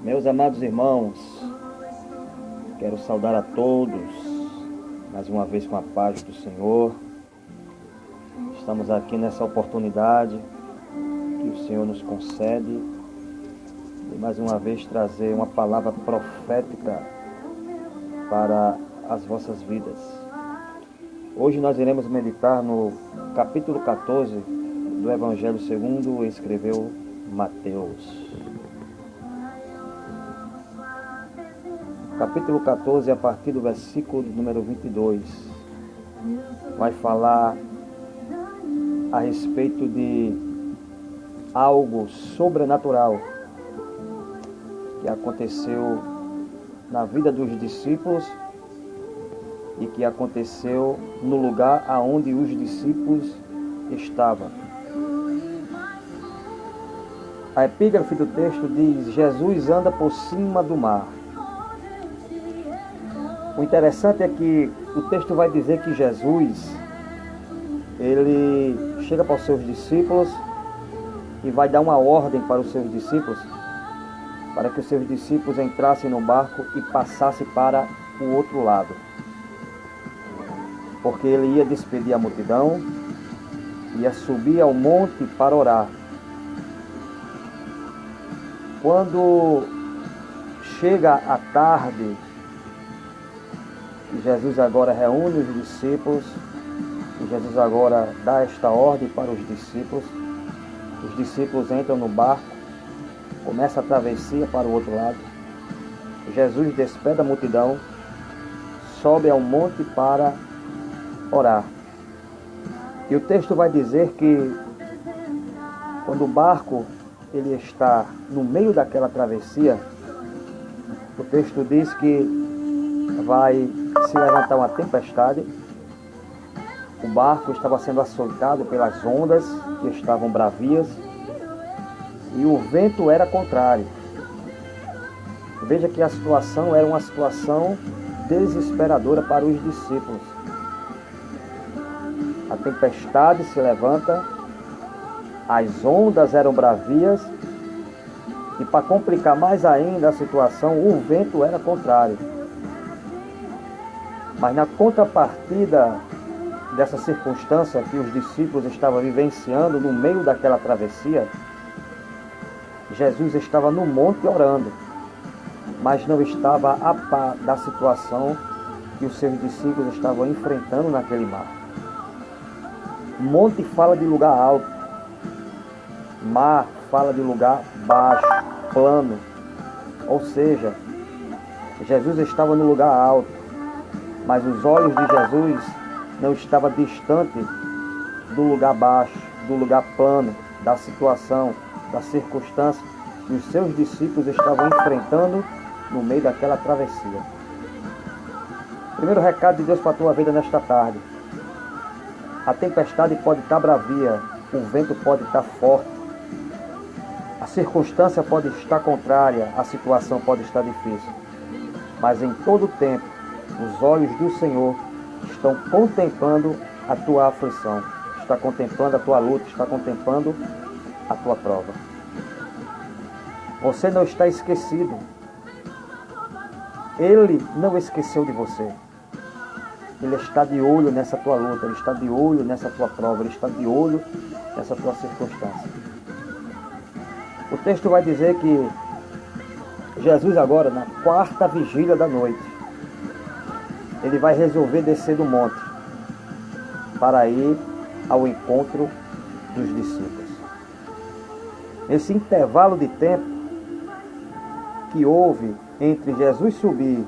Meus amados irmãos, quero saudar a todos, mais uma vez com a paz do Senhor. Estamos aqui nessa oportunidade que o Senhor nos concede de mais uma vez trazer uma palavra profética para as vossas vidas. Hoje nós iremos meditar no capítulo 14 do Evangelho segundo escreveu Mateus. Capítulo 14, a partir do versículo número 22, vai falar a respeito de algo sobrenatural que aconteceu na vida dos discípulos e que aconteceu no lugar aonde os discípulos estavam. A epígrafe do texto diz: Jesus anda por cima do mar. O interessante é que o texto vai dizer que Jesus, ele chega para os seus discípulos e vai dar uma ordem para os seus discípulos, para que os seus discípulos entrassem no barco e passassem para o outro lado. Porque ele ia despedir a multidão, ia subir ao monte para orar. Quando chega a tarde, Jesus agora reúne os discípulos, e Jesus agora dá esta ordem para os discípulos. Os discípulos entram no barco, começa a travessia para o outro lado. Jesus despede a multidão, sobe ao monte para orar. E o texto vai dizer que quando o barco ele está no meio daquela travessia, o texto diz que vai se levantar uma tempestade. O barco estava sendo açoitado pelas ondas que estavam bravias e o vento era contrário. Veja que a situação era uma situação desesperadora para os discípulos. A tempestade se levanta, as ondas eram bravias e, para complicar mais ainda a situação, o vento era contrário. Mas na contrapartida dessa circunstância que os discípulos estavam vivenciando no meio daquela travessia, Jesus estava no monte orando, mas não estava a par da situação que os seus discípulos estavam enfrentando naquele mar. Monte fala de lugar alto, mar fala de lugar baixo, plano. Ou seja, Jesus estava no lugar alto, mas os olhos de Jesus não estavam distantes do lugar baixo, do lugar plano, da situação, da circunstância que os seus discípulos estavam enfrentando no meio daquela travessia. Primeiro recado de Deus para a tua vida nesta tarde: a tempestade pode estar bravia, o vento pode estar forte, a circunstância pode estar contrária, a situação pode estar difícil, mas em todo tempo os olhos do Senhor estão contemplando a tua aflição, está contemplando a tua luta, está contemplando a tua prova. Você não está esquecido. Ele não esqueceu de você. Ele está de olho nessa tua luta, ele está de olho nessa tua prova, ele está de olho nessa tua circunstância. O texto vai dizer que Jesus agora, na quarta vigília da noite, ele vai resolver descer do monte para ir ao encontro dos discípulos. Nesse intervalo de tempo que houve entre Jesus subir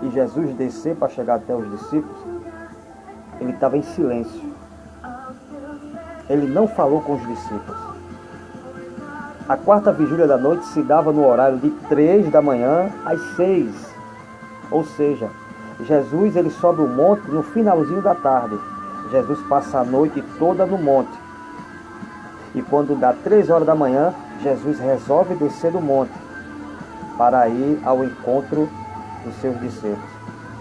e Jesus descer para chegar até os discípulos, ele estava em silêncio. Ele não falou com os discípulos. A quarta vigília da noite se dava no horário de 3 da manhã às 6. Ou seja, Jesus ele sobe o monte no finalzinho da tarde. Jesus passa a noite toda no monte. E quando dá 3 horas da manhã, Jesus resolve descer do monte para ir ao encontro dos seus discípulos.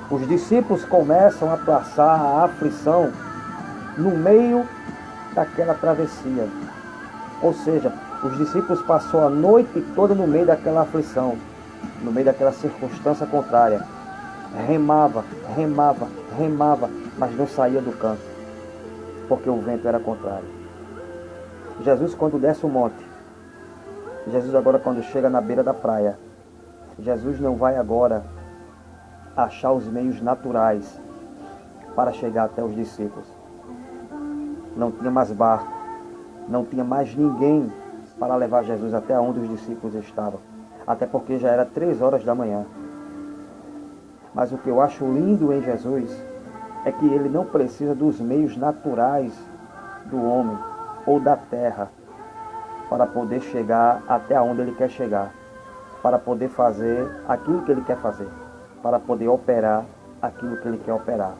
Os discípulos começam a passar a aflição no meio daquela travessia. Ou seja, Os discípulos passaram a noite toda no meio daquela aflição, no meio daquela circunstância contrária. Remava, mas não saía do canto, porque o vento era contrário. Jesus, quando desce o monte, Jesus agora quando chega na beira da praia, Jesus não vai agora achar os meios naturais para chegar até os discípulos. Não tinha mais barco, não tinha mais ninguém para levar Jesus até onde os discípulos estavam, até porque já era 3 horas da manhã. Mas o que eu acho lindo em Jesus é que ele não precisa dos meios naturais do homem ou da terra para poder chegar até onde ele quer chegar, para poder fazer aquilo que ele quer fazer, para poder operar aquilo que ele quer operar.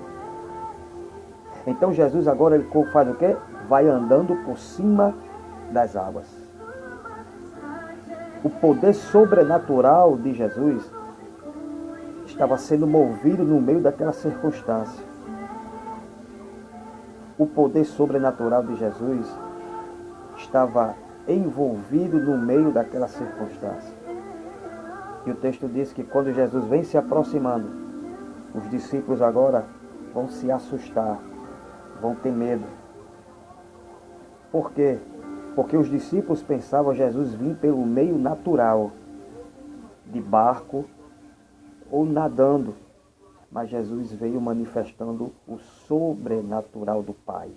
Então Jesus agora ele faz o quê? Vai andando por cima das águas. O poder sobrenatural de Jesus estava sendo movido no meio daquela circunstância. O poder sobrenatural de Jesus estava envolvido no meio daquela circunstância. E o texto diz que quando Jesus vem se aproximando, os discípulos agora vão se assustar, vão ter medo. Por quê? Porque os discípulos pensavam Jesus vir pelo meio natural, de barco ou nadando. Mas Jesus veio manifestando o sobrenatural do Pai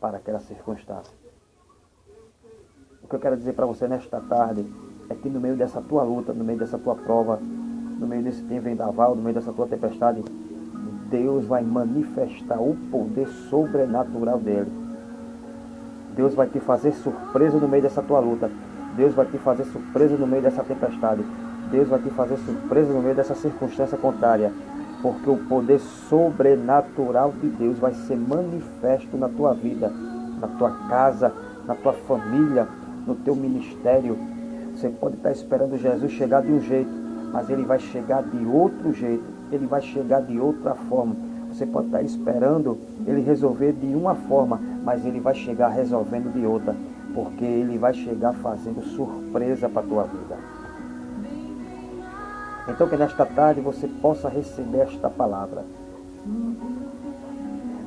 para aquela circunstância. O que eu quero dizer para você nesta tarde é que no meio dessa tua luta, no meio dessa tua prova, no meio desse vendaval, no meio dessa tua tempestade, Deus vai manifestar o poder sobrenatural dele. Deus vai te fazer surpresa no meio dessa tua luta. Deus vai te fazer surpresa no meio dessa tempestade. Deus vai te fazer surpresa no meio dessa circunstância contrária. Porque o poder sobrenatural de Deus vai ser manifesto na tua vida, na tua casa, na tua família, no teu ministério. Você pode estar esperando Jesus chegar de um jeito, mas ele vai chegar de outro jeito. Ele vai chegar de outra forma. Você pode estar esperando ele resolver de uma forma, mas ele vai chegar resolvendo de outra, porque ele vai chegar fazendo surpresa para a tua vida. Então que nesta tarde você possa receber esta palavra.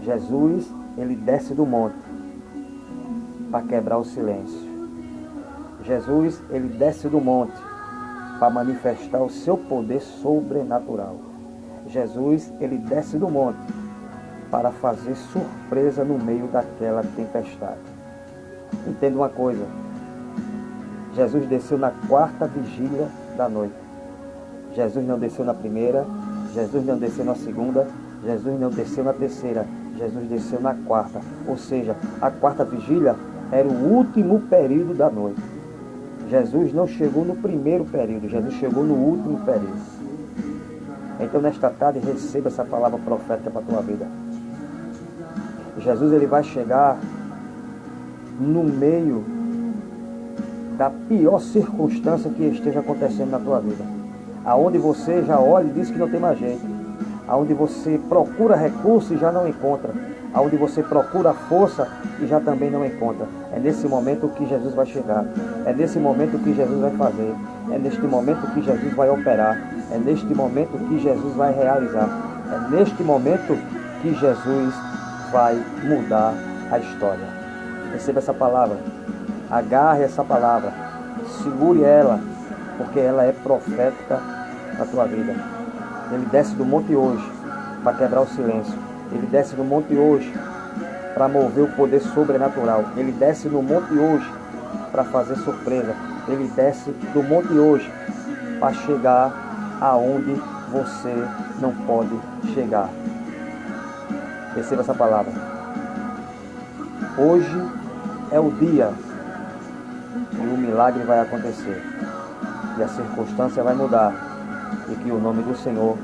Jesus, ele desce do monte para quebrar o silêncio. Jesus, ele desce do monte para manifestar o seu poder sobrenatural. Jesus, ele desce do monte para fazer surpresa no meio daquela tempestade. Entenda uma coisa. Jesus desceu na 4ª vigília da noite. Jesus não desceu na 1ª, Jesus não desceu na 2ª, Jesus não desceu na 3ª, Jesus desceu na 4ª. Ou seja, a 4ª vigília era o último período da noite. Jesus não chegou no primeiro período, Jesus chegou no último período. Então nesta tarde receba essa palavra profética para a tua vida. Jesus ele vai chegar no meio da pior circunstância que esteja acontecendo na tua vida. Aonde você já olha e diz que não tem mais jeito. Aonde você procura recurso e já não encontra. Aonde você procura força e já também não encontra. É nesse momento que Jesus vai chegar. É nesse momento que Jesus vai fazer. É neste momento que Jesus vai operar. É neste momento que Jesus vai realizar. É neste momento que Jesus vai mudar a história. Receba essa palavra. Agarre essa palavra. Segure ela. Porque ela é profética na tua vida. Ele desce do monte hoje para quebrar o silêncio. Ele desce do monte hoje para mover o poder sobrenatural. Ele desce no monte hoje para fazer surpresa. Ele desce do monte hoje para chegar aonde você não pode chegar. Receba essa palavra. Hoje é o dia e o milagre vai acontecer. E a circunstância vai mudar. E que o nome do Senhor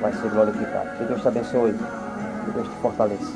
vai ser glorificado. Que Deus te abençoe. Que Deus te fortaleça.